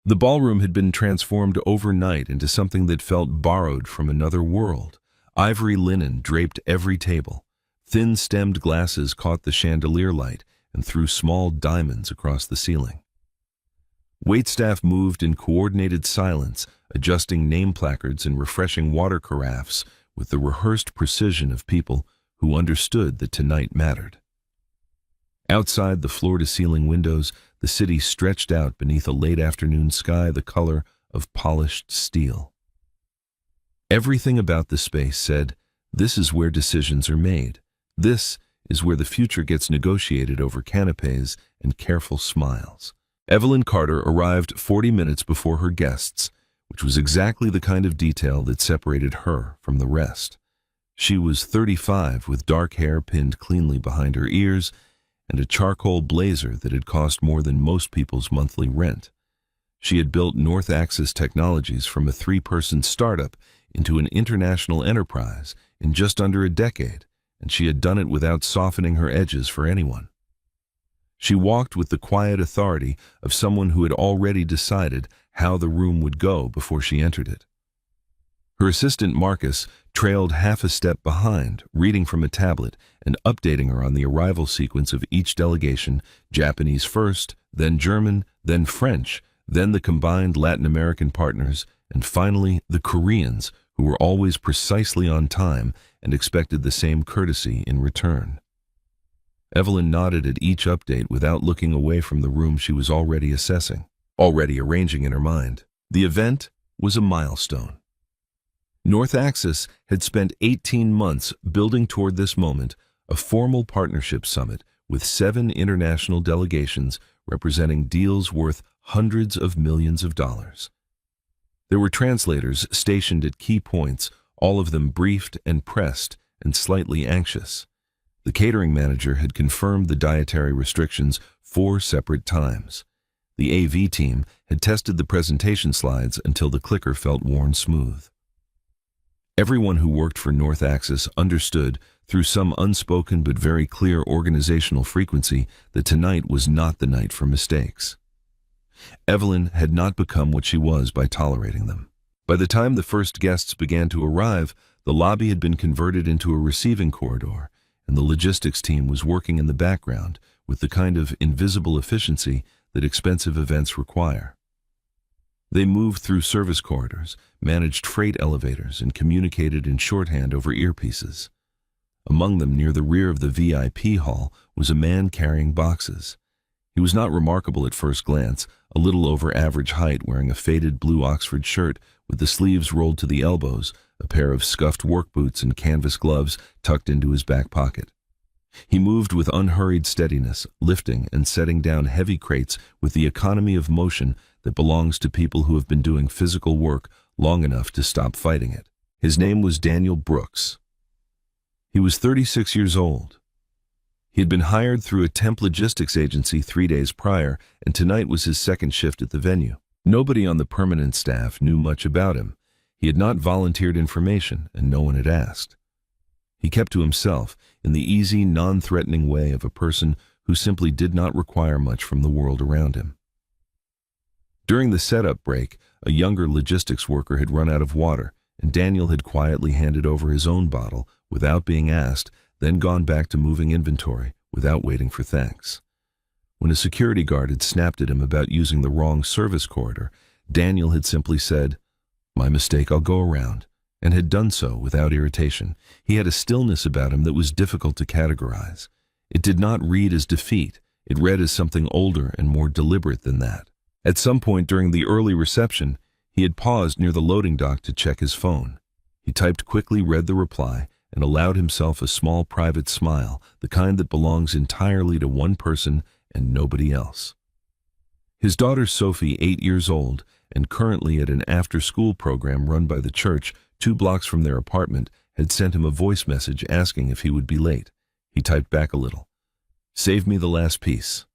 The ballroom had been transformed overnight into something that felt borrowed from another world. Ivory linen draped every table. Thin-stemmed glasses caught the chandelier light and threw small diamonds across the ceiling. Waitstaff moved in coordinated silence, adjusting name placards and refreshing water carafes with the rehearsed precision of people who understood that tonight mattered. Outside the floor-to-ceiling windows, the city stretched out beneath a late-afternoon sky the color of polished steel. Everything about the space said, "This is where decisions are made. This is where the future gets negotiated over canapés and careful smiles." Evelyn Carter arrived 40 minutes before her guests, which was exactly the kind of detail that separated her from the rest. She was 35 with dark hair pinned cleanly behind her ears and a charcoal blazer that had cost more than most people's monthly rent. She had built North Axis Technologies from a 3-person startup into an international enterprise in just under a decade, and she had done it without softening her edges for anyone. She walked with the quiet authority of someone who had already decided how the room would go before she entered it. Her assistant Marcus trailed half a step behind, reading from a tablet and updating her on the arrival sequence of each delegation, Japanese first, then German, then French, then the combined Latin American partners, and finally the Koreans, who were always precisely on time and expected the same courtesy in return. Evelyn nodded at each update without looking away from the room she was already assessing, already arranging in her mind. The event was a milestone. North Axis had spent 18 months building toward this moment, a formal partnership summit with 7 international delegations representing deals worth hundreds of millions of dollars. There were translators stationed at key points, all of them briefed and pressed and slightly anxious. The catering manager had confirmed the dietary restrictions 4 separate times. The AV team had tested the presentation slides until the clicker felt worn smooth. Everyone who worked for North Axis understood, through some unspoken but very clear organizational frequency, that tonight was not the night for mistakes. Evelyn had not become what she was by tolerating them. By the time the first guests began to arrive, the lobby had been converted into a receiving corridor, and the logistics team was working in the background with the kind of invisible efficiency that expensive events require. They moved through service corridors, managed freight elevators, and communicated in shorthand over earpieces. Among them, near the rear of the VIP hall, was a man carrying boxes. He was not remarkable at first glance, a little over average height, wearing a faded blue Oxford shirt with the sleeves rolled to the elbows, a pair of scuffed work boots and canvas gloves tucked into his back pocket. He moved with unhurried steadiness, lifting and setting down heavy crates with the economy of motion that belongs to people who have been doing physical work long enough to stop fighting it. His name was Daniel Brooks. He was 36 years old. He had been hired through a temp logistics agency 3 days prior, and tonight was his second shift at the venue. Nobody on the permanent staff knew much about him. He had not volunteered information, and no one had asked. He kept to himself in the easy, non-threatening way of a person who simply did not require much from the world around him. During the setup break, a younger logistics worker had run out of water, and Daniel had quietly handed over his own bottle without being asked, then gone back to moving inventory without waiting for thanks. When a security guard had snapped at him about using the wrong service corridor, Daniel had simply said, "My mistake, I'll go around," and had done so without irritation. He had a stillness about him that was difficult to categorize. It did not read as defeat. It read as something older and more deliberate than that. At some point during the early reception, he had paused near the loading dock to check his phone. He typed quickly, read the reply, and allowed himself a small private smile, the kind that belongs entirely to one person and nobody else. His daughter Sophie, 8 years old, and currently at an after-school program run by the church 2 blocks from their apartment, had sent him a voice message asking if he would be late. He typed back a little, "Save me the last piece,"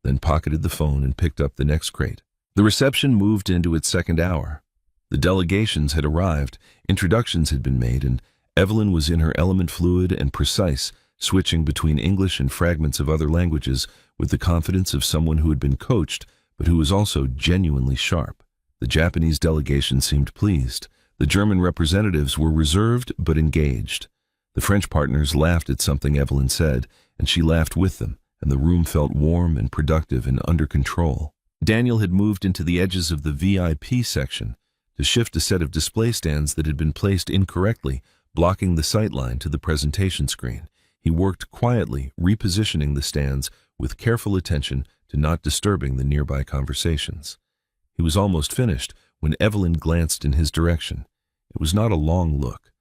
then pocketed the phone and picked up the next crate. The reception moved into its second hour. The delegations had arrived, introductions had been made, and Evelyn was in her element, fluid and precise, switching between English and fragments of other languages with the confidence of someone who had been coached but who was also genuinely sharp. The Japanese delegation seemed pleased. The German representatives were reserved but engaged. The French partners laughed at something Evelyn said, and she laughed with them, and the room felt warm and productive and under control. Daniel had moved into the edges of the VIP section to shift a set of display stands that had been placed incorrectly, blocking the sightline to the presentation screen. He worked quietly, repositioning the stands with careful attention to not disturbing the nearby conversations. He was almost finished when Evelyn glanced in his direction. It was not a long look.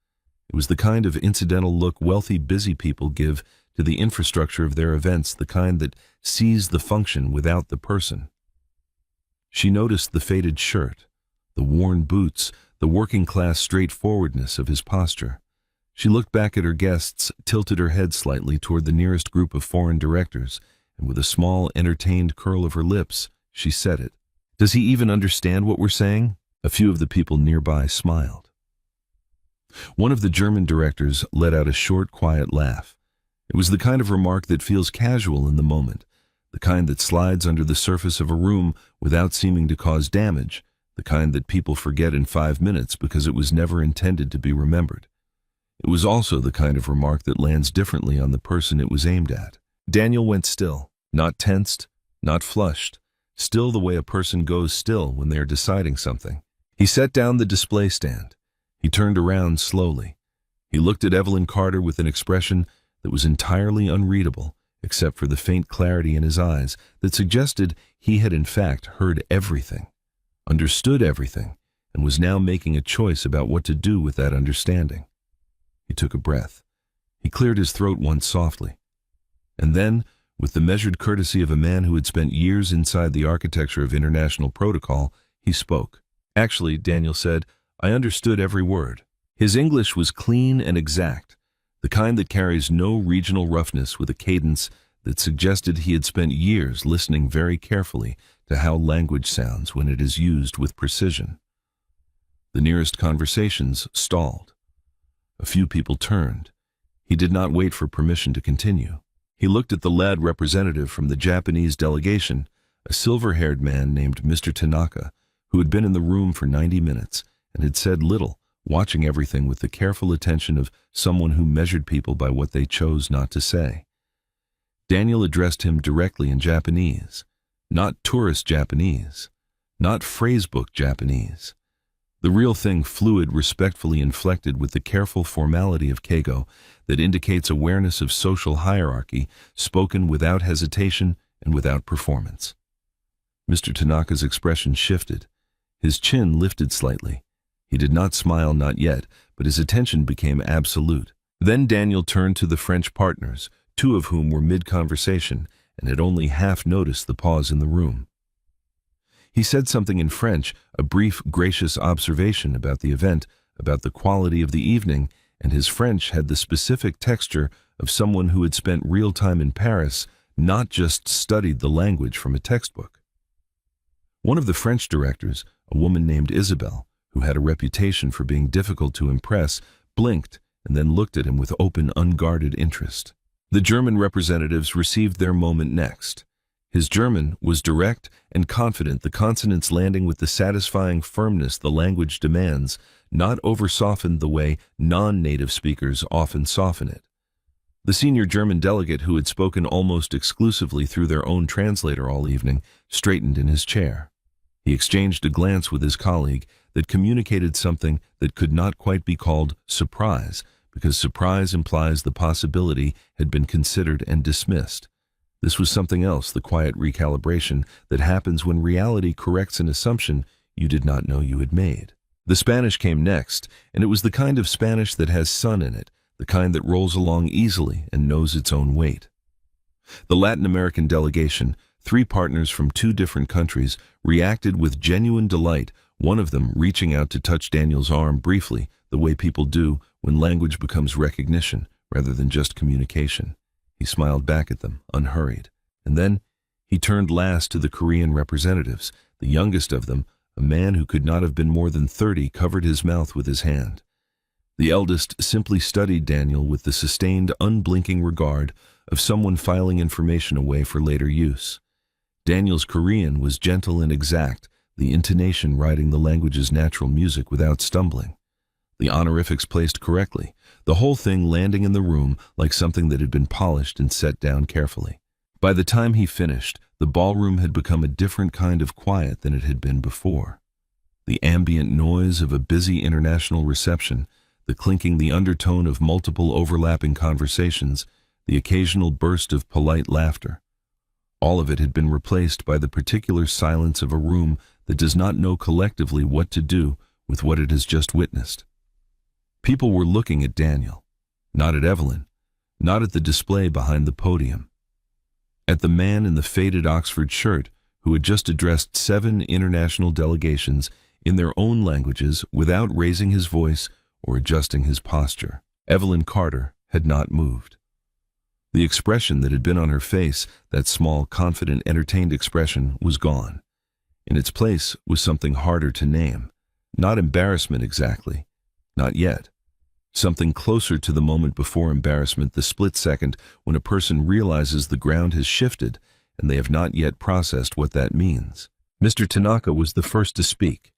It was the kind of incidental look wealthy, busy people give to the infrastructure of their events, the kind that sees the function without the person. She noticed the faded shirt, the worn boots, the working-class straightforwardness of his posture. She looked back at her guests, tilted her head slightly toward the nearest group of foreign directors, and with a small, entertained curl of her lips, she said it. "Does he even understand what we're saying?" A few of the people nearby smiled. One of the German directors let out a short, quiet laugh. It was the kind of remark that feels casual in the moment, the kind that slides under the surface of a room without seeming to cause damage, the kind that people forget in 5 minutes because it was never intended to be remembered. It was also the kind of remark that lands differently on the person it was aimed at. Daniel went still, not tensed, not flushed, still the way a person goes still when they are deciding something. He set down the display stand. He turned around slowly. He looked at Evelyn Carter with an expression that was entirely unreadable, except for the faint clarity in his eyes that suggested he had in fact heard everything, understood everything, and was now making a choice about what to do with that understanding. He took a breath. He cleared his throat once softly. And then, with the measured courtesy of a man who had spent years inside the architecture of international protocol, he spoke. "Actually," Daniel said, "I understood every word." His English was clean and exact, the kind that carries no regional roughness, with a cadence that suggested he had spent years listening very carefully to how language sounds when it is used with precision. The nearest conversations stalled. A few people turned. He did not wait for permission to continue. He looked at the lad representative from the Japanese delegation, a silver-haired man named Mr. Tanaka, who had been in the room for 90 minutes and had said little, watching everything with the careful attention of someone who measured people by what they chose not to say. Daniel addressed him directly in Japanese, not tourist Japanese, not phrasebook Japanese. The real thing, fluid, respectfully inflected with the careful formality of keigo that indicates awareness of social hierarchy, spoken without hesitation and without performance. Mr. Tanaka's expression shifted. His chin lifted slightly. He did not smile, not yet, but his attention became absolute. Then Daniel turned to the French partners, 2 of whom were mid-conversation and had only half noticed the pause in the room. He said something in French, a brief, gracious observation about the event, about the quality of the evening, and his French had the specific texture of someone who had spent real time in Paris, not just studied the language from a textbook. One of the French directors, a woman named Isabel, who had a reputation for being difficult to impress, blinked and then looked at him with open, unguarded interest. The German representatives received their moment next. His German was direct and confident, the consonants landing with the satisfying firmness the language demands, not over-softened the way non-native speakers often soften it. The senior German delegate, who had spoken almost exclusively through their own translator all evening, straightened in his chair. He exchanged a glance with his colleague that communicated something that could not quite be called surprise, because surprise implies the possibility had been considered and dismissed. This was something else, the quiet recalibration that happens when reality corrects an assumption you did not know you had made. The Spanish came next, and it was the kind of Spanish that has sun in it, the kind that rolls along easily and knows its own weight. The Latin American delegation, 3 partners from 2 different countries, reacted with genuine delight, one of them reaching out to touch Daniel's arm briefly, the way people do when language becomes recognition rather than just communication. He smiled back at them, unhurried, and then he turned last to the Korean representatives. The youngest of them, a man who could not have been more than 30, covered his mouth with his hand. The eldest simply studied Daniel with the sustained, unblinking regard of someone filing information away for later use. Daniel's Korean was gentle and exact, the intonation riding the language's natural music without stumbling. The honorifics placed correctly, the whole thing landing in the room like something that had been polished and set down carefully. By the time he finished, the ballroom had become a different kind of quiet than it had been before. The ambient noise of a busy international reception, the clinking, the undertone of multiple overlapping conversations, the occasional burst of polite laughter. All of it had been replaced by the particular silence of a room that does not know collectively what to do with what it has just witnessed. People were looking at Daniel, not at Evelyn, not at the display behind the podium. At the man in the faded Oxford shirt who had just addressed 7 international delegations in their own languages without raising his voice or adjusting his posture. Evelyn Carter had not moved. The expression that had been on her face, that small, confident, entertained expression, was gone. In its place was something harder to name. Not embarrassment exactly. Not yet. Something closer to the moment before embarrassment, the split second when a person realizes the ground has shifted and they have not yet processed what that means. Mr. Tanaka was the first to speak.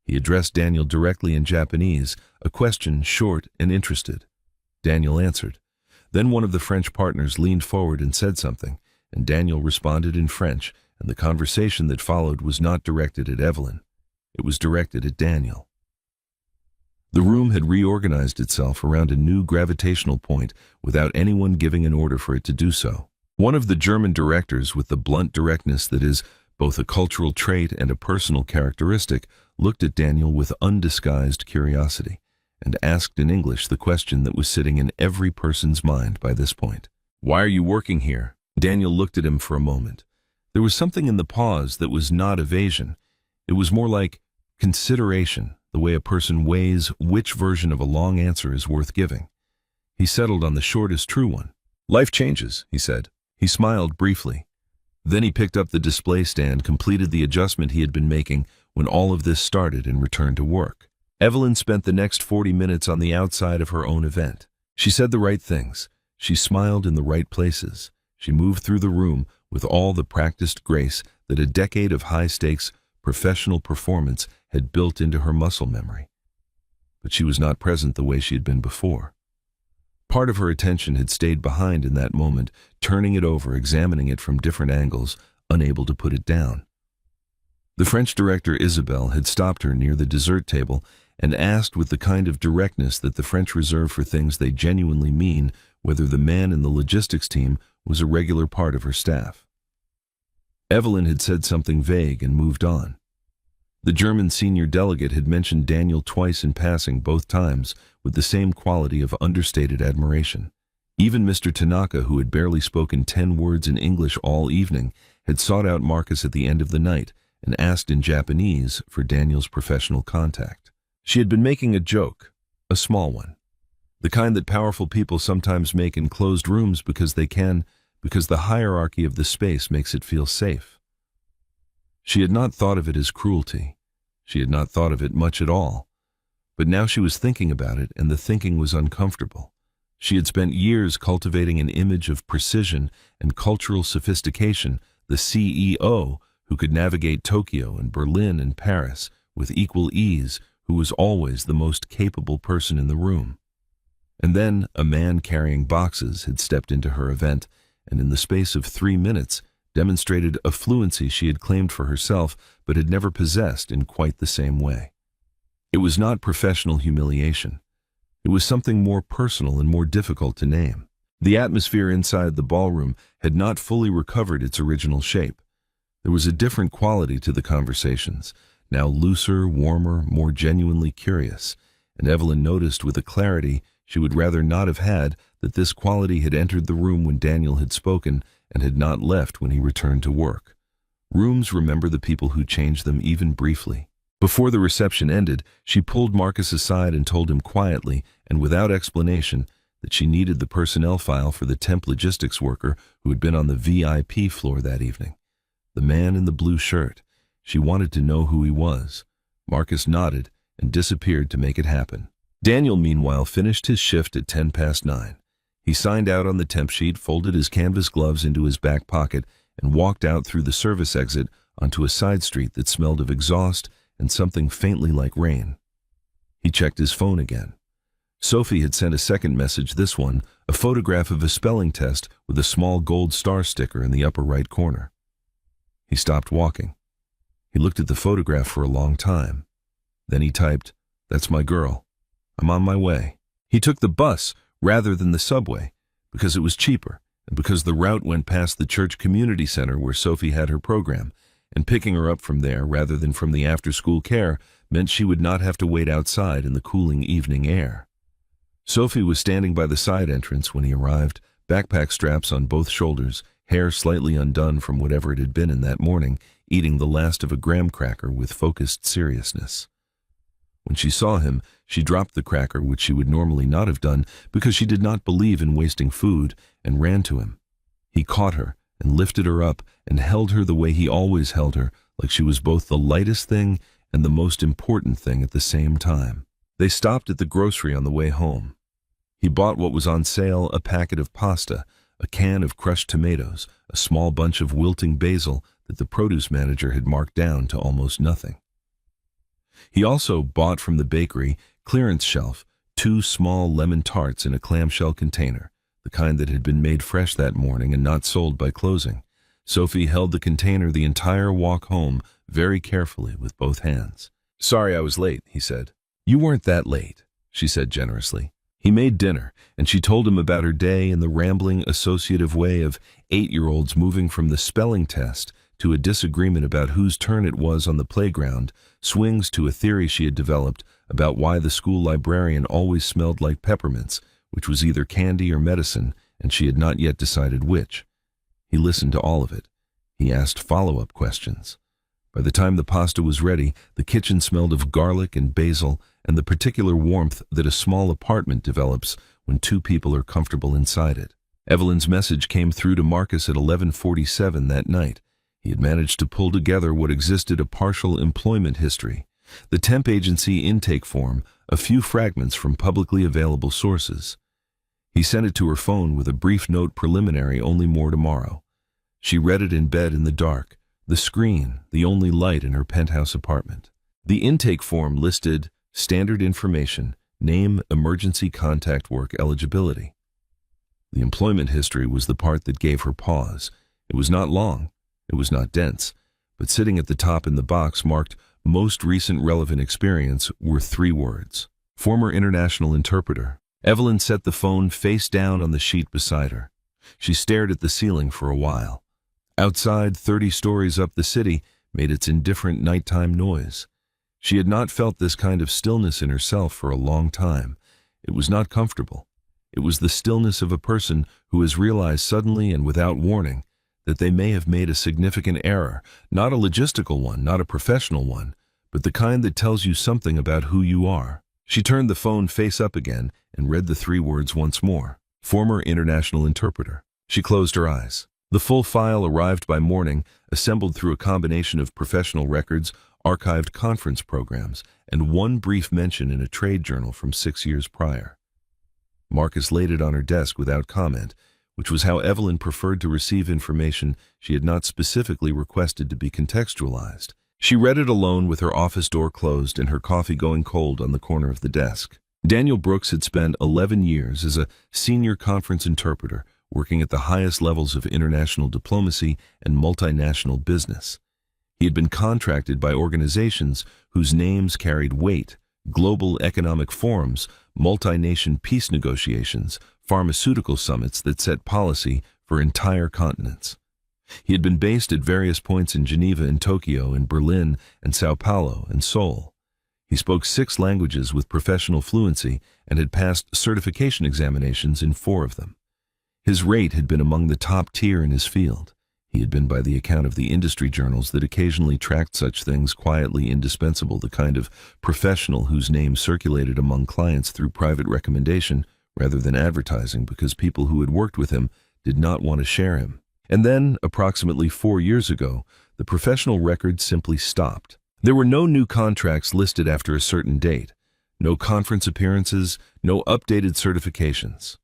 He addressed Daniel directly in Japanese, a question short and interested. Daniel answered. Then one of the French partners leaned forward and said something, and Daniel responded in French, and the conversation that followed was not directed at Evelyn. It was directed at Daniel. The room had reorganized itself around a new gravitational point without anyone giving an order for it to do so. One of the German directors, with the blunt directness that is both a cultural trait and a personal characteristic, looked at Daniel with undisguised curiosity and asked in English the question that was sitting in every person's mind by this point. "Why are you working here?" Daniel looked at him for a moment. There was something in the pause that was not evasion. It was more like consideration, the way a person weighs which version of a long answer is worth giving. He settled on the shortest true one. "Life changes," he said. He smiled briefly. Then he picked up the display stand, completed the adjustment he had been making when all of this started, and returned to work. Evelyn spent the next 40 minutes on the outside of her own event. She said the right things. She smiled in the right places. She moved through the room with all the practiced grace that a decade of high-stakes professional performance had built into her muscle memory. But she was not present the way she had been before. Part of her attention had stayed behind in that moment, turning it over, examining it from different angles, unable to put it down. The French director Isabelle had stopped her near the dessert table and asked with the kind of directness that the French reserve for things they genuinely mean whether the man in the logistics team was a regular part of her staff. Evelyn had said something vague and moved on. The German senior delegate had mentioned Daniel twice in passing, both times with the same quality of understated admiration. Even Mr. Tanaka, who had barely spoken 10 words in English all evening, had sought out Marcus at the end of the night and asked in Japanese for Daniel's professional contact. She had been making a joke, a small one, the kind that powerful people sometimes make in closed rooms because the hierarchy of the space makes it feel safe. She had not thought of it as cruelty. She had not thought of it much at all. But now she was thinking about it, and the thinking was uncomfortable. She had spent years cultivating an image of precision and cultural sophistication, the CEO who could navigate Tokyo and Berlin and Paris with equal ease, who was always the most capable person in the room. And then a man carrying boxes had stepped into her event, and in the space of 3 minutes demonstrated a fluency she had claimed for herself but had never possessed in quite the same way. It was not professional humiliation. It was something more personal and more difficult to name. The atmosphere inside the ballroom had not fully recovered its original shape. There was a different quality to the conversations, now looser, warmer, more genuinely curious, and Evelyn noticed with a clarity she would rather not have had that this quality had entered the room when Daniel had spoken and had not left when he returned to work. Rooms remember the people who change them even briefly. Before the reception ended, she pulled Marcus aside and told him quietly and without explanation that she needed the personnel file for the temp logistics worker who had been on the VIP floor that evening. The man in the blue shirt. She wanted to know who he was. Marcus nodded and disappeared to make it happen. Daniel, meanwhile, finished his shift at 9:10. He signed out on the temp sheet, folded his canvas gloves into his back pocket, and walked out through the service exit onto a side street that smelled of exhaust and something faintly like rain. He checked his phone again. Sophie had sent a second message, this one, a photograph of a spelling test with a small gold star sticker in the upper right corner. He stopped walking. He looked at the photograph for a long time. Then he typed, "That's my girl. I'm on my way." He took the bus rather than the subway because it was cheaper and because the route went past the church community center where Sophie had her program, and picking her up from there rather than from the after-school care meant she would not have to wait outside in the cooling evening air. Sophie was standing by the side entrance when he arrived, backpack straps on both shoulders, hair slightly undone from whatever it had been in that morning, eating the last of a graham cracker with focused seriousness. When she saw him, she dropped the cracker, which she would normally not have done because she did not believe in wasting food, and ran to him. He caught her and lifted her up and held her the way he always held her, like she was both the lightest thing and the most important thing at the same time. They stopped at the grocery on the way home. He bought what was on sale, a packet of pasta, a can of crushed tomatoes, a small bunch of wilting basil that the produce manager had marked down to almost nothing. He also bought from the bakery clearance shelf 2 small lemon tarts in a clamshell container, the kind that had been made fresh that morning and not sold by closing. Sophie held the container the entire walk home very carefully with both hands. "Sorry I was late," he said. "You weren't that late," she said generously. He made dinner, and she told him about her day in the rambling, associative way of 8-year-olds moving from the spelling test to a disagreement about whose turn it was on the playground, swings to a theory she had developed about why the school librarian always smelled like peppermints, which was either candy or medicine, and she had not yet decided which. He listened to all of it. He asked follow-up questions. By the time the pasta was ready, the kitchen smelled of garlic and basil and the particular warmth that a small apartment develops when 2 people are comfortable inside it. Evelyn's message came through to Marcus at 11:47 that night. He had managed to pull together what existed a partial employment history, the temp agency intake form, a few fragments from publicly available sources. He sent it to her phone with a brief note preliminary, only more tomorrow. She read it in bed in the dark, the screen the only light in her penthouse apartment. The intake form listed standard information, name, emergency contact work eligibility. The employment history was the part that gave her pause. It was not long, it was not dense, but sitting at the top in the box marked most recent relevant experience were 3 words. Former international interpreter. Evelyn set the phone face down on the sheet beside her. She stared at the ceiling for a while. Outside, 30 stories up the city, made its indifferent nighttime noise. She had not felt this kind of stillness in herself for a long time. It was not comfortable. It was the stillness of a person who has realized suddenly and without warning that they may have made a significant error, not a logistical one, not a professional one, but the kind that tells you something about who you are. She turned the phone face up again and read the 3 words once more. Former international interpreter. She closed her eyes. The full file arrived by morning, assembled through a combination of professional records, archived conference programs, and 1 brief mention in a trade journal from 6 years prior. Marcus laid it on her desk without comment, which was how Evelyn preferred to receive information she had not specifically requested to be contextualized. She read it alone with her office door closed and her coffee going cold on the corner of the desk. Daniel Brooks had spent 11 years as a senior conference interpreter, working at the highest levels of international diplomacy and multinational business. He had been contracted by organizations whose names carried weight: global economic forums, multi-nation peace negotiations, pharmaceutical summits that set policy for entire continents. He had been based at various points in Geneva and Tokyo and Berlin and Sao Paulo and Seoul. He spoke 6 languages with professional fluency and had passed certification examinations in 4 of them. His rate had been among the top tier in his field. He had been, by the account of the industry journals that occasionally tracked such things, quietly indispensable, the kind of professional whose name circulated among clients through private recommendation rather than advertising because people who had worked with him did not want to share him. And then, approximately 4 years ago, the professional record simply stopped. There were no new contracts listed after a certain date, no conference appearances, no updated certifications.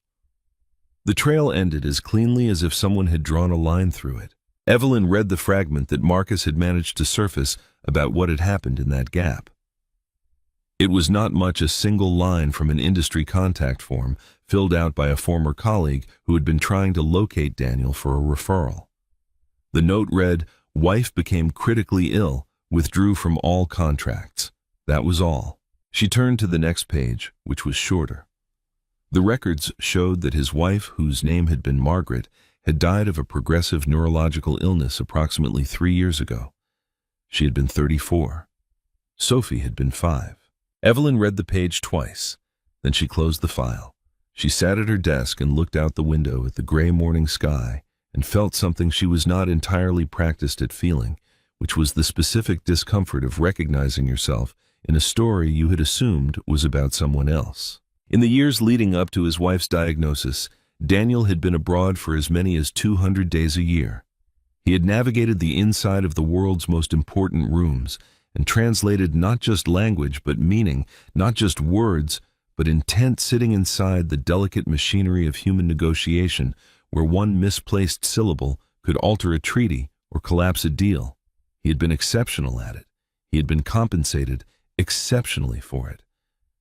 The trail ended as cleanly as if someone had drawn a line through it. Evelyn read the fragment that Marcus had managed to surface about what had happened in that gap. It was not much, a single line from an industry contact form filled out by a former colleague who had been trying to locate Daniel for a referral. The note read, "Wife became critically ill, withdrew from all contracts." That was all. She turned to the next page, which was shorter. The records showed that his wife, whose name had been Margaret, had died of a progressive neurological illness approximately 3 years ago. She had been 34. Sophie had been 5. Evelyn read the page twice. Then she closed the file. She sat at her desk and looked out the window at the gray morning sky and felt something she was not entirely practiced at feeling, which was the specific discomfort of recognizing yourself in a story you had assumed was about someone else. In the years leading up to his wife's diagnosis, Daniel had been abroad for as many as 200 days a year. He had navigated the inside of the world's most important rooms and translated not just language but meaning, not just words, but intent, sitting inside the delicate machinery of human negotiation where one misplaced syllable could alter a treaty or collapse a deal. He had been exceptional at it. He had been compensated exceptionally for it.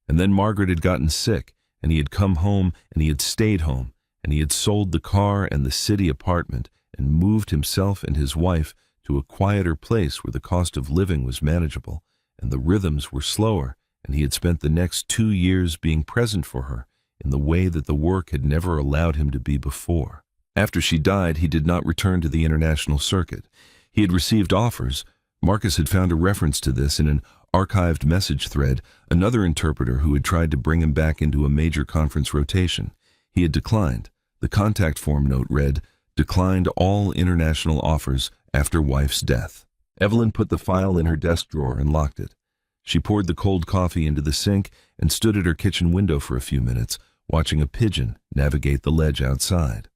And then Margaret had gotten sick, and he had come home, and he had stayed home, and he had sold the car and the city apartment and moved himself and his wife to a quieter place where the cost of living was manageable and the rhythms were slower, and he had spent the next 2 years being present for her in the way that the work had never allowed him to be before. After she died, he did not return to the international circuit. He had received offers. Marcus had found a reference to this in an archived message thread, another interpreter who had tried to bring him back into a major conference rotation. He had declined. The contact form note read, "Declined all international offers after wife's death." Evelyn put the file in her desk drawer and locked it. She poured the cold coffee into the sink and stood at her kitchen window for a few minutes, watching a pigeon navigate the ledge outside.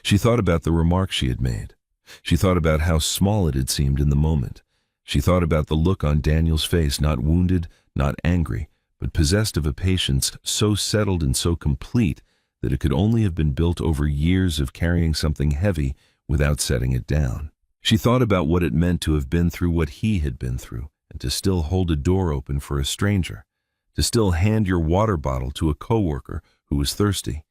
She thought about the remark she had made. She thought about how small it had seemed in the moment. She thought about the look on Daniel's face, not wounded, not angry, but possessed of a patience so settled and so complete that it could only have been built over years of carrying something heavy without setting it down. She thought about what it meant to have been through what he had been through, and to still hold a door open for a stranger, to still hand your water bottle to a coworker who was thirsty,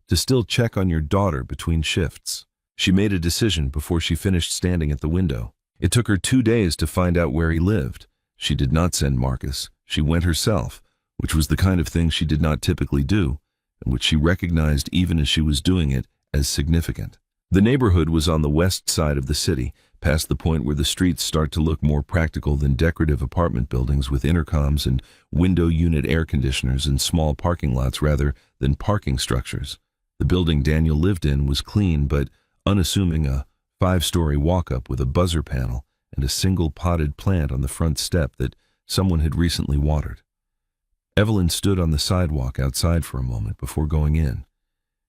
to still check on your daughter between shifts. She made a decision before she finished standing at the window. It took her 2 days to find out where he lived. She did not send Marcus. She went herself, which was the kind of thing she did not typically do, and which she recognized even as she was doing it as significant. The neighborhood was on the west side of the city, past the point where the streets start to look more practical than decorative apartment buildings with intercoms and window unit air conditioners and small parking lots rather than parking structures. The building Daniel lived in was clean but unassuming, a 5-story walk-up with a buzzer panel and a single potted plant on the front step that someone had recently watered. Evelyn stood on the sidewalk outside for a moment before going in.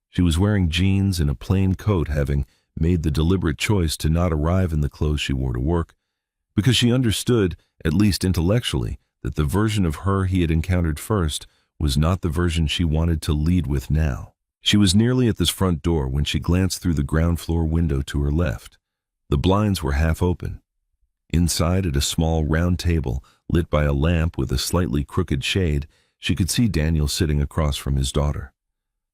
She was wearing jeans and a plain coat, having made the deliberate choice to not arrive in the clothes she wore to work, because she understood, at least intellectually, that the version of her he had encountered first was not the version she wanted to lead with now. She was nearly at this front door when she glanced through the ground floor window to her left. The blinds were half open. Inside, at a small round table lit by a lamp with a slightly crooked shade, she could see Daniel sitting across from his daughter.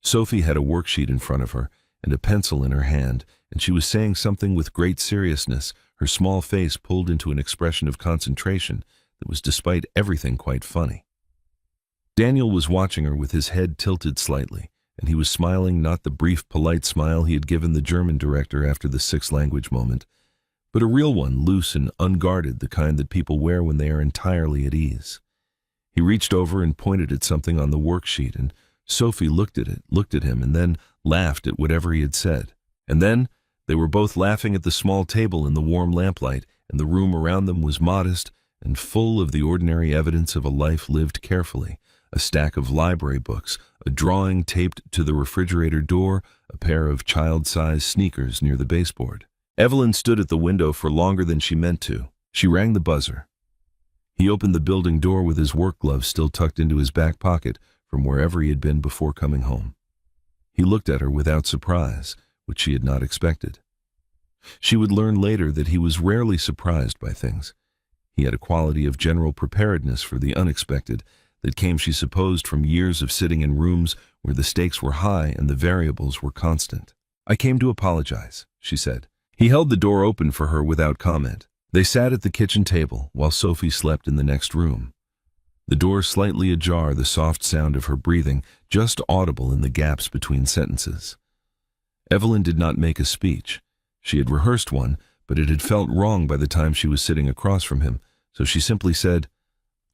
Sophie had a worksheet in front of her and a pencil in her hand, and she was saying something with great seriousness, her small face pulled into an expression of concentration that was, despite everything, quite funny. Daniel was watching her with his head tilted slightly, and he was smiling, not the brief, polite smile he had given the German director after the 6th-language moment, but a real one, loose and unguarded, the kind that people wear when they are entirely at ease. He reached over and pointed at something on the worksheet, and Sophie looked at it, looked at him, and then laughed at whatever he had said. And then they were both laughing at the small table in the warm lamplight, and the room around them was modest and full of the ordinary evidence of a life lived carefully. A stack of library books, a drawing taped to the refrigerator door, a pair of child-sized sneakers near the baseboard. Evelyn stood at the window for longer than she meant to. She rang the buzzer. He opened the building door with his work gloves still tucked into his back pocket from wherever he had been before coming home. He looked at her without surprise, which she had not expected. She would learn later that he was rarely surprised by things. He had a quality of general preparedness for the unexpected that came, she supposed, from years of sitting in rooms where the stakes were high and the variables were constant. "I came to apologize," she said. He held the door open for her without comment. They sat at the kitchen table while Sophie slept in the next room. The door slightly ajar, the soft sound of her breathing just audible in the gaps between sentences. Evelyn did not make a speech. She had rehearsed one, but it had felt wrong by the time she was sitting across from him, so she simply said,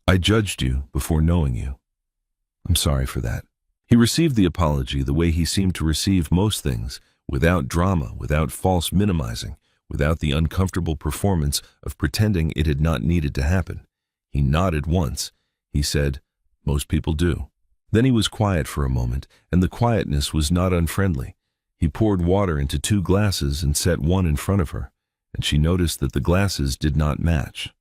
"I judged you before knowing you. I'm sorry for that." He received the apology the way he seemed to receive most things, without drama, without false minimizing, without the uncomfortable performance of pretending it had not needed to happen. He nodded once. He said, "Most people do." Then he was quiet for a moment, and the quietness was not unfriendly. He poured water into 2 glasses and set one in front of her, and she noticed that the glasses did not match.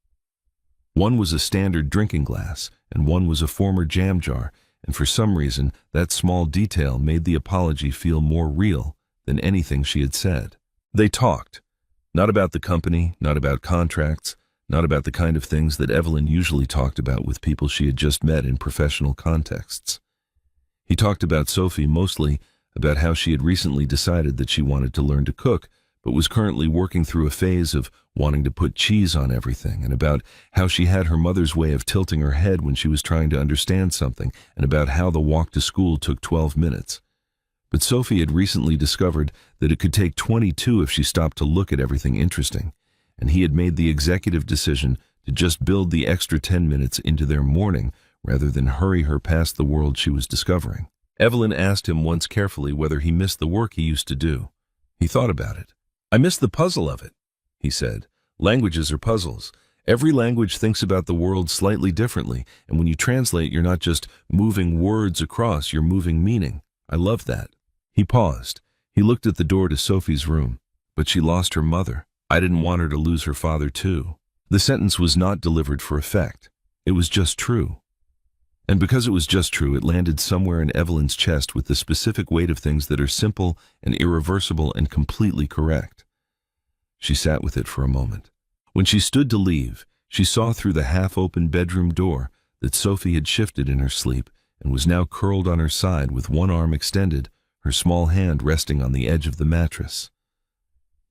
One was a standard drinking glass, and one was a former jam jar, and for some reason that small detail made the apology feel more real than anything she had said. They talked, not about the company, not about contracts, not about the kind of things that Evelyn usually talked about with people she had just met in professional contexts. He talked about Sophie, mostly about how she had recently decided that she wanted to learn to cook, but was currently working through a phase of wanting to put cheese on everything, and about how she had her mother's way of tilting her head when she was trying to understand something, and about how the walk to school took 12 minutes. But Sophie had recently discovered that it could take 22 if she stopped to look at everything interesting, and he had made the executive decision to just build the extra 10 minutes into their morning rather than hurry her past the world she was discovering. Evelyn asked him once carefully whether he missed the work he used to do. He thought about it. "I miss the puzzle of it," he said. "Languages are puzzles. Every language thinks about the world slightly differently, and when you translate, you're not just moving words across, you're moving meaning. I love that." He paused. He looked at the door to Sophie's room. "But she lost her mother. I didn't want her to lose her father too." The sentence was not delivered for effect. It was just true. And because it was just true, it landed somewhere in Evelyn's chest with the specific weight of things that are simple and irreversible and completely correct. She sat with it for a moment. When she stood to leave, she saw through the half-open bedroom door that Sophie had shifted in her sleep and was now curled on her side with one arm extended, her small hand resting on the edge of the mattress.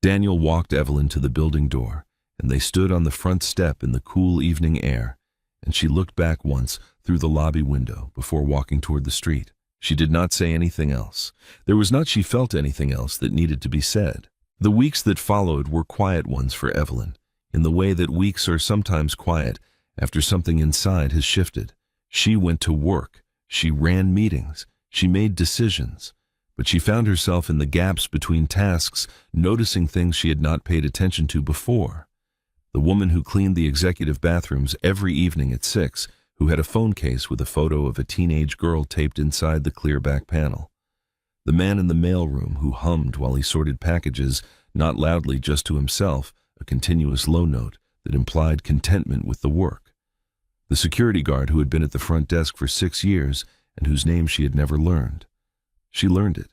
Daniel walked Evelyn to the building door, and they stood on the front step in the cool evening air, and she looked back once through the lobby window before walking toward the street. She did not say anything else. There was not, she felt, anything else that needed to be said. The weeks that followed were quiet ones for Evelyn, in the way that weeks are sometimes quiet after something inside has shifted. She went to work. She ran meetings. She made decisions. But she found herself in the gaps between tasks, noticing things she had not paid attention to before. The woman who cleaned the executive bathrooms every evening at 6, who had a phone case with a photo of a teenage girl taped inside the clear back panel. The man in the mailroom who hummed while he sorted packages, not loudly, just to himself, a continuous low note that implied contentment with the work. The security guard who had been at the front desk for 6 years and whose name she had never learned. She learned it.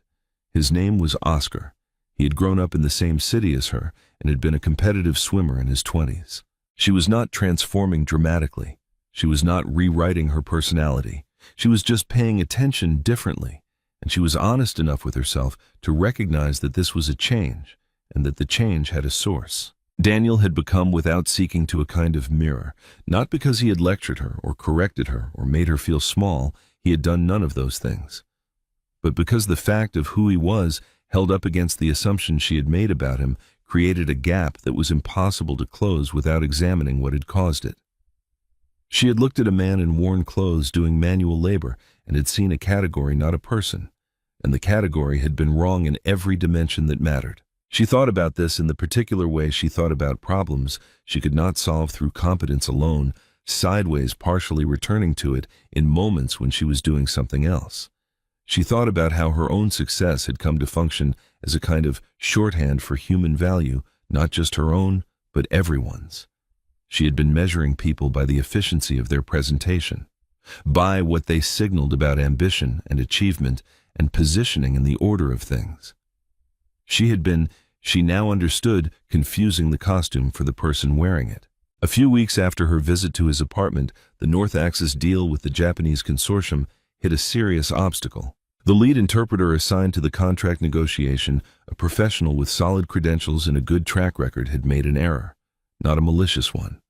His name was Oscar. He had grown up in the same city as her and had been a competitive swimmer in his 20s. She was not transforming dramatically. She was not rewriting her personality. She was just paying attention differently, and she was honest enough with herself to recognize that this was a change, and that the change had a source. Daniel had become, without seeking, to a kind of mirror, not because he had lectured her or corrected her or made her feel small. He had done none of those things. But because the fact of who he was, held up against the assumptions she had made about him, created a gap that was impossible to close without examining what had caused it. She had looked at a man in worn clothes doing manual labor and had seen a category, not a person, and the category had been wrong in every dimension that mattered. She thought about this in the particular way she thought about problems she could not solve through competence alone, sideways, partially returning to it in moments when she was doing something else. She thought about how her own success had come to function as a kind of shorthand for human value, not just her own, but everyone's. She had been measuring people by the efficiency of their presentation, by what they signaled about ambition and achievement and positioning in the order of things. She had been She now understood confusing the costume for the person wearing it. A few weeks after her visit to his apartment, the North Axis deal with the Japanese consortium hit a serious obstacle. The lead interpreter assigned to the contract negotiation, a professional with solid credentials and a good track record, had made an error. Not a malicious one,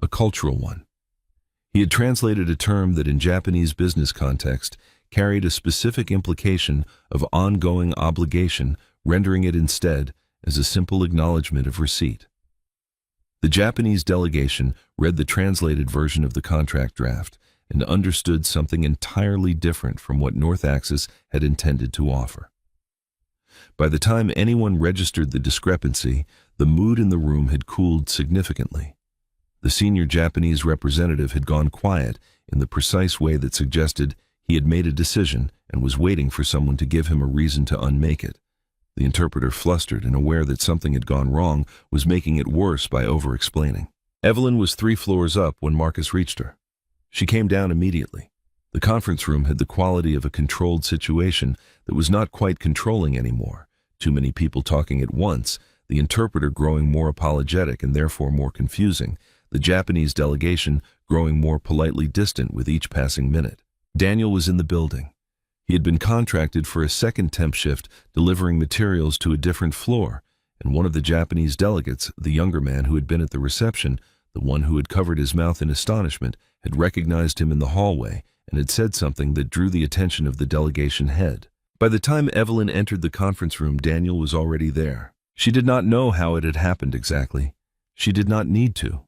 a cultural one. He had translated a term that in Japanese business context carried a specific implication of ongoing obligation, rendering it instead as a simple acknowledgement of receipt. The Japanese delegation read the translated version of the contract draft and understood something entirely different from what North Axis had intended to offer. By the time anyone registered the discrepancy, the mood in the room had cooled significantly. The senior Japanese representative had gone quiet in the precise way that suggested he had made a decision and was waiting for someone to give him a reason to unmake it. The interpreter, flustered and aware that something had gone wrong, was making it worse by over-explaining. Evelyn was 3 floors up when Marcus reached her. She came down immediately. The conference room had the quality of a controlled situation that was not quite controlling anymore. Too many people talking at once, the interpreter growing more apologetic and therefore more confusing, the Japanese delegation growing more politely distant with each passing minute. Daniel was in the building. He had been contracted for a second temp shift delivering materials to a different floor, and one of the Japanese delegates, the younger man who had been at the reception, the one who had covered his mouth in astonishment, had recognized him in the hallway and had said something that drew the attention of the delegation head. By the time Evelyn entered the conference room, Daniel was already there. She did not know how it had happened exactly. She did not need to.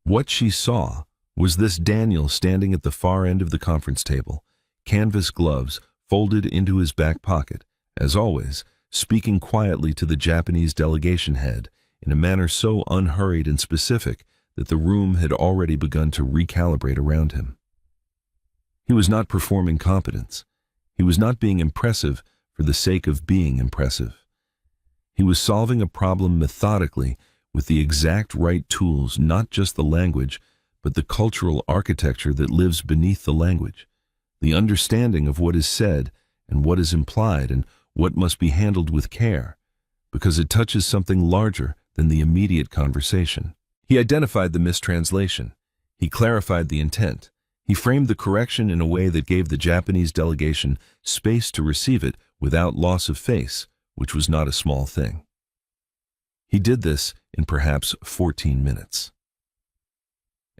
What she saw was this Daniel standing at the far end of the conference table, canvas gloves folded into his back pocket, as always, speaking quietly to the Japanese delegation head in a manner so unhurried and specific that the room had already begun to recalibrate around him. He was not performing competence. He was not being impressive for the sake of being impressive. He was solving a problem methodically with the exact right tools, not just the language, but the cultural architecture that lives beneath the language. The understanding of what is said and what is implied and what must be handled with care, because it touches something larger than the immediate conversation. He identified the mistranslation. He clarified the intent. He framed the correction in a way that gave the Japanese delegation space to receive it without loss of face, which was not a small thing. He did this in perhaps 14 minutes.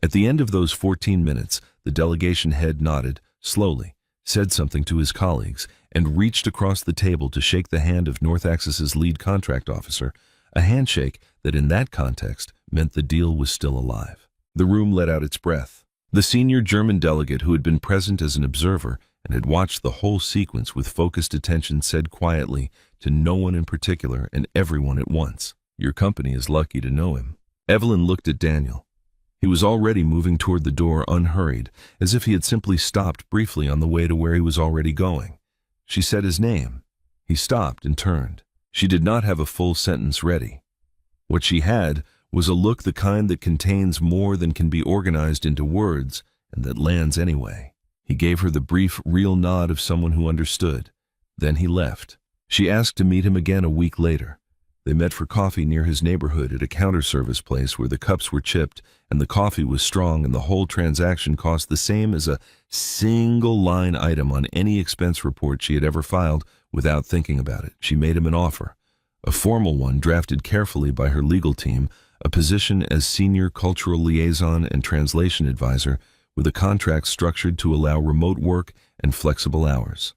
At the end of those 14 minutes, the delegation head nodded, slowly, said something to his colleagues, and reached across the table to shake the hand of North Axis's lead contract officer, a handshake that in that context meant the deal was still alive. The room let out its breath. The senior German delegate who had been present as an observer and had watched the whole sequence with focused attention said quietly to no one in particular and everyone at once, "Your company is lucky to know him." Evelyn looked at Daniel. He was already moving toward the door unhurried, as if he had simply stopped briefly on the way to where he was already going. She said his name. He stopped and turned. She did not have a full sentence ready. What she had was a look, the kind that contains more than can be organized into words and that lands anyway. He gave her the brief, real nod of someone who understood. Then he left. She asked to meet him again a week later. They met for coffee near his neighborhood at a counter-service place where the cups were chipped and the coffee was strong, and the whole transaction cost the same as a single line item on any expense report she had ever filed without thinking about it. She made him an offer, a formal one drafted carefully by her legal team, a position as senior cultural liaison and translation advisor with a contract structured to allow remote work and flexible hours.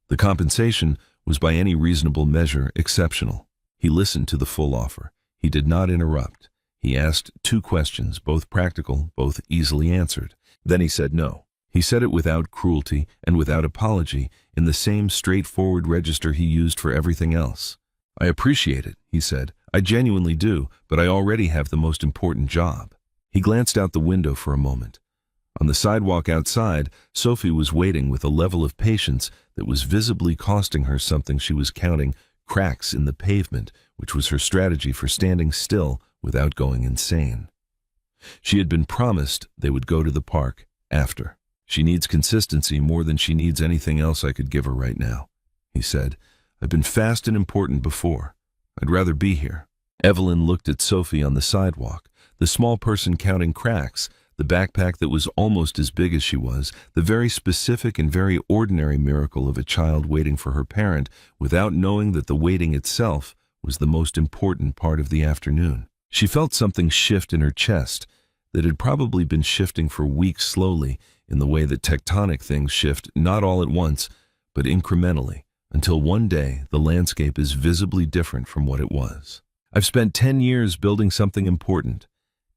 The compensation was by any reasonable measure exceptional. He listened to the full offer. He did not interrupt. He asked 2 questions, both practical, both easily answered. Then he said no. He said it without cruelty and without apology, in the same straightforward register he used for everything else. "I appreciate it," he said. "I genuinely do, but I already have the most important job." He glanced out the window for a moment. On the sidewalk outside, Sophie was waiting with a level of patience that was visibly costing her something. She was counting cracks in the pavement, which was her strategy for standing still without going insane. She had been promised they would go to the park after. "She needs consistency more than she needs anything else I could give her right now," he said. "I've been fast and important before. I'd rather be here. Evelyn looked at Sophie on the sidewalk, the small person counting cracks, the backpack that was almost as big as she was, the very specific and very ordinary miracle of a child waiting for her parent without knowing that the waiting itself was the most important part of the afternoon. She felt something shift in her chest that had probably been shifting for weeks slowly in the way that tectonic things shift not all at once, but incrementally, until one day the landscape is visibly different from what it was. I've spent 10 years building something important,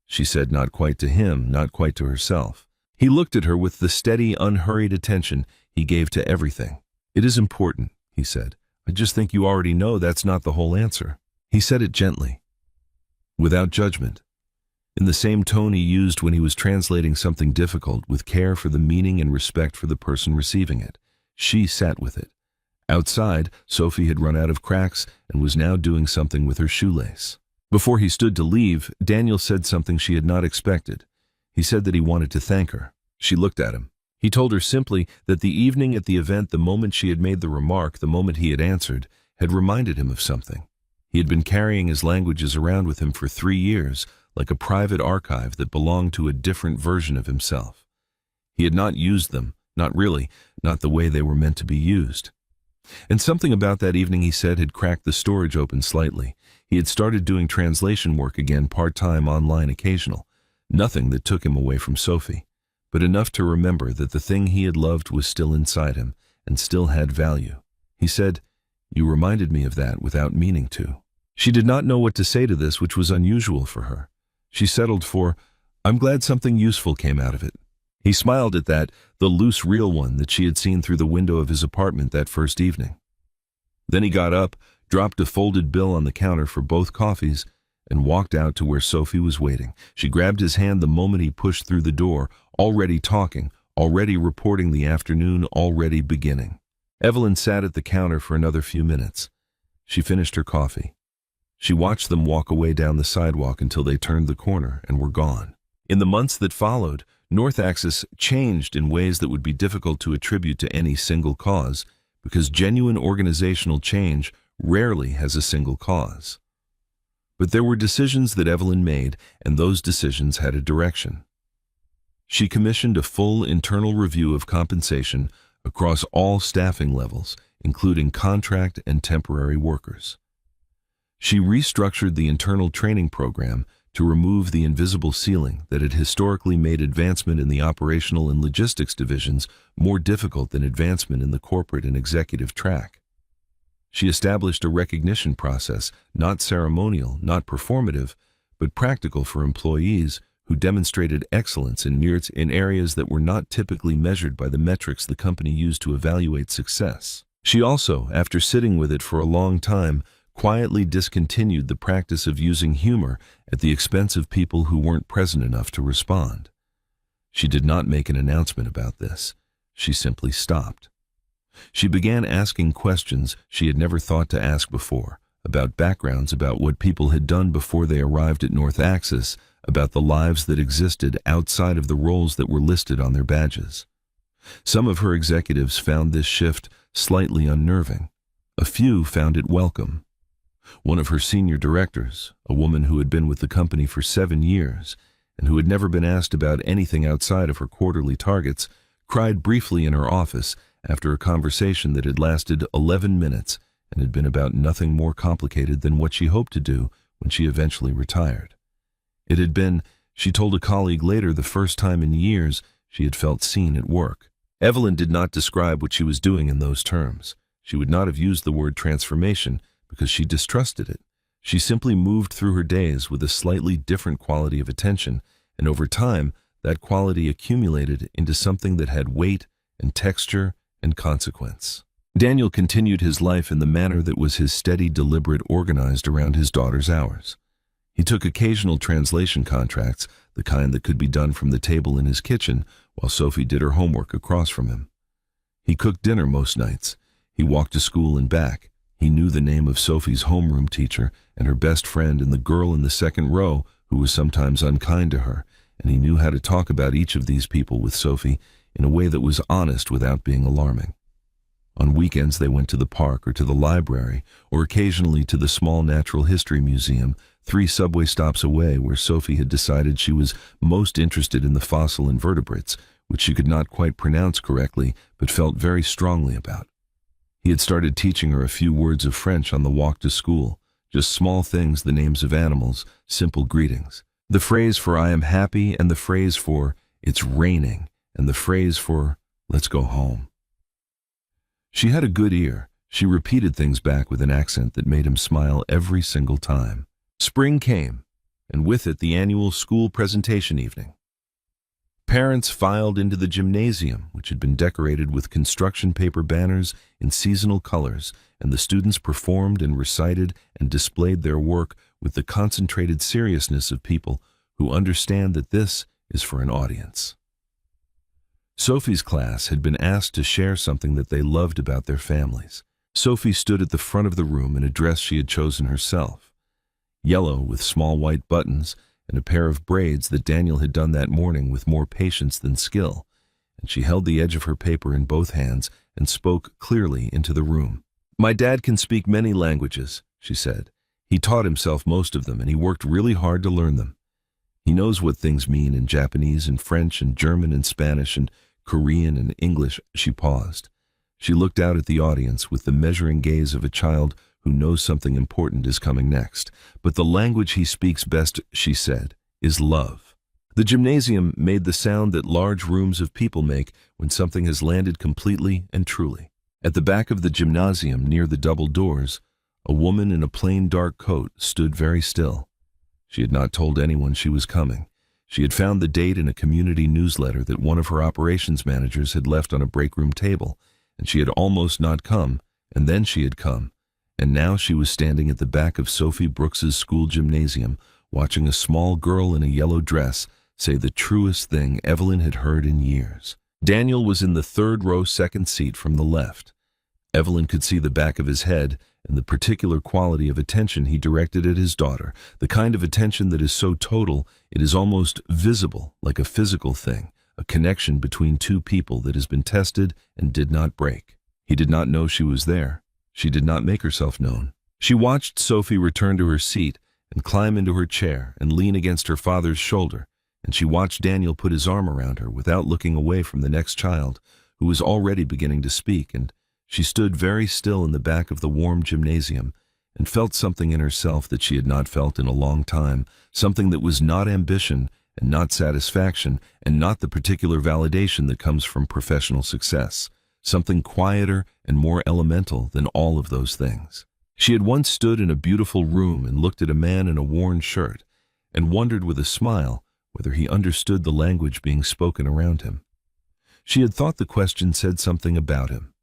she said, not quite to him, not quite to herself. He looked at her with the steady, unhurried attention he gave to everything. It is important, he said. I just think you already know that's not the whole answer. He said it gently, without judgment, in the same tone he used when he was translating something difficult, with care for the meaning and respect for the person receiving it. She sat with it. Outside, Sophie had run out of cracks and was now doing something with her shoelace. Before he stood to leave, Daniel said something she had not expected. He said that he wanted to thank her. She looked at him. He told her simply that the evening at the event, the moment she had made the remark, the moment he had answered, had reminded him of something. He had been carrying his languages around with him for 3 years, like a private archive that belonged to a different version of himself. He had not used them, not really, not the way they were meant to be used. And something about that evening, he said, had cracked the storage open slightly. He had started doing translation work again, part-time, online, occasional. Nothing that took him away from Sophie, but enough to remember that the thing he had loved was still inside him and still had value. He said, "You reminded me of that without meaning to." She did not know what to say to this, which was unusual for her. She settled for, "I'm glad something useful came out of it." He smiled at that, the loose, real one that she had seen through the window of his apartment that first evening. Then he got up, dropped a folded bill on the counter for both coffees, and walked out to where Sophie was waiting. She grabbed his hand the moment he pushed through the door, already talking, already reporting the afternoon, already beginning. Evelyn sat at the counter for another few minutes. She finished her coffee. She watched them walk away down the sidewalk until they turned the corner and were gone. In the months that followed, North Axis changed in ways that would be difficult to attribute to any single cause, because genuine organizational change rarely has a single cause. But there were decisions that Evelyn made, and those decisions had a direction. She commissioned a full internal review of compensation across all staffing levels, including contract and temporary workers. She restructured the internal training program to remove the invisible ceiling that had historically made advancement in the operational and logistics divisions more difficult than advancement in the corporate and executive track. She established a recognition process, not ceremonial, not performative, but practical for employees who demonstrated excellence in areas that were not typically measured by the metrics the company used to evaluate success. She also, after sitting with it for a long time, quietly discontinued the practice of using humor at the expense of people who weren't present enough to respond. She did not make an announcement about this. She simply stopped. She began asking questions she had never thought to ask before, about backgrounds, about what people had done before they arrived at North Axis, about the lives that existed outside of the roles that were listed on their badges. Some of her executives found this shift slightly unnerving. A few found it welcome. One of her senior directors, a woman who had been with the company for 7 years and who had never been asked about anything outside of her quarterly targets, cried briefly in her office after a conversation that had lasted 11 minutes and had been about nothing more complicated than what she hoped to do when she eventually retired. It had been, she told a colleague later, the first time in years she had felt seen at work. Evelyn did not describe what she was doing in those terms. She would not have used the word transformation because she distrusted it. She simply moved through her days with a slightly different quality of attention, and over time, that quality accumulated into something that had weight and texture and consequence. Daniel continued his life in the manner that was his steady, deliberate, organized around his daughter's hours. He took occasional translation contracts, the kind that could be done from the table in his kitchen, while Sophie did her homework across from him. He cooked dinner most nights. He walked to school and back. He knew the name of Sophie's homeroom teacher and her best friend and the girl in the second row who was sometimes unkind to her, and he knew how to talk about each of these people with Sophie in a way that was honest without being alarming. On weekends they went to the park or to the library, or occasionally to the small natural history museum, 3 subway stops away, where Sophie had decided she was most interested in the fossil invertebrates, which she could not quite pronounce correctly but felt very strongly about. He had started teaching her a few words of French on the walk to school, just small things, the names of animals, simple greetings. The phrase for "I am happy" and the phrase for "it's raining" and the phrase for "let's go home." She had a good ear. She repeated things back with an accent that made him smile every single time. Spring came, and with it the annual school presentation evening. Parents filed into the gymnasium, which had been decorated with construction paper banners in seasonal colors, and the students performed and recited and displayed their work with the concentrated seriousness of people who understand that this is for an audience. Sophie's class had been asked to share something that they loved about their families. Sophie stood at the front of the room in a dress she had chosen herself, yellow with small white buttons and a pair of braids that Daniel had done that morning with more patience than skill, and she held the edge of her paper in both hands and spoke clearly into the room. "My dad can speak many languages," she said. "He taught himself most of them, and he worked really hard to learn them. He knows what things mean in Japanese and French and German and Spanish and Korean and English." She paused. She looked out at the audience with the measuring gaze of a child who knows something important is coming next. "But the language he speaks best," she said, "is love." The gymnasium made the sound that large rooms of people make when something has landed completely and truly. At the back of the gymnasium, near the double doors, a woman in a plain dark coat stood very still. She had not told anyone she was coming. She had found the date in a community newsletter that one of her operations managers had left on a break room table, and she had almost not come, and then she had come, and now she was standing at the back of Sophie Brooks's school gymnasium, watching a small girl in a yellow dress say the truest thing Evelyn had heard in years. Daniel was in the third row, second seat from the left. Evelyn could see the back of his head and the particular quality of attention he directed at his daughter, the kind of attention that is so total it is almost visible, like a physical thing, a connection between two people that has been tested and did not break. He did not know she was there. She did not make herself known. She watched Sophie return to her seat and climb into her chair and lean against her father's shoulder, and she watched Daniel put his arm around her without looking away from the next child, who was already beginning to speak, and she stood very still in the back of the warm gymnasium and felt something in herself that she had not felt in a long time, something that was not ambition and not satisfaction and not the particular validation that comes from professional success, something quieter and more elemental than all of those things. She had once stood in a beautiful room and looked at a man in a worn shirt and wondered with a smile whether he understood the language being spoken around him. She had thought the question said something about him.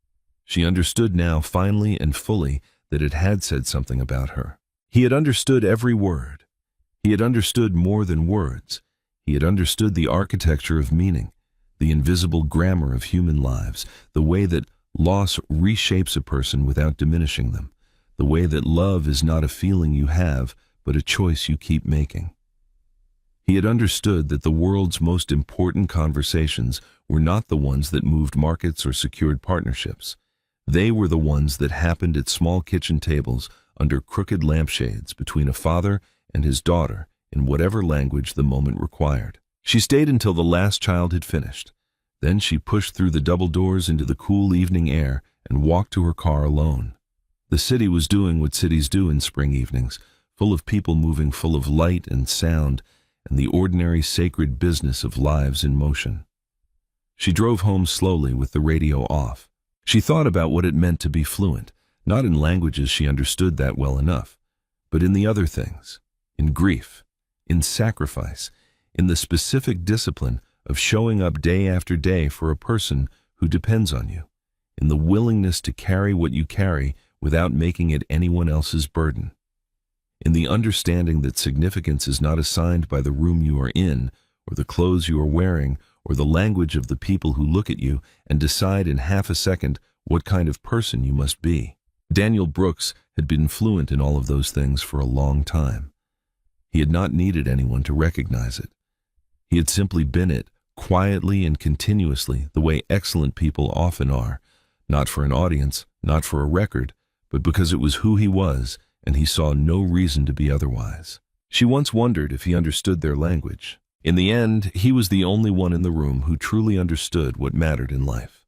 She understood now, finally and fully, that it had said something about her. He had understood every word. He had understood more than words. He had understood the architecture of meaning, the invisible grammar of human lives, the way that loss reshapes a person without diminishing them, the way that love is not a feeling you have, but a choice you keep making. He had understood that the world's most important conversations were not the ones that moved markets or secured partnerships. They were the ones that happened at small kitchen tables under crooked lampshades between a father and his daughter in whatever language the moment required. She stayed until the last child had finished. Then she pushed through the double doors into the cool evening air and walked to her car alone. The city was doing what cities do in spring evenings, full of people moving, full of light and sound, and the ordinary sacred business of lives in motion. She drove home slowly with the radio off. She thought about what it meant to be fluent, not in languages she understood that well enough, but in the other things, in grief, in sacrifice, in the specific discipline of showing up day after day for a person who depends on you, in the willingness to carry what you carry without making it anyone else's burden, in the understanding that significance is not assigned by the room you are in, or the clothes you are wearing, or the language of the people who look at you and decide in half a second what kind of person you must be. Daniel Brooks had been fluent in all of those things for a long time. He had not needed anyone to recognize it. He had simply been it, quietly and continuously, the way excellent people often are, Not for an audience, not for a record, but because it was who he was, and he saw no reason to be otherwise. She once wondered if he understood their language. In the end, he was the only one in the room who truly understood what mattered in life.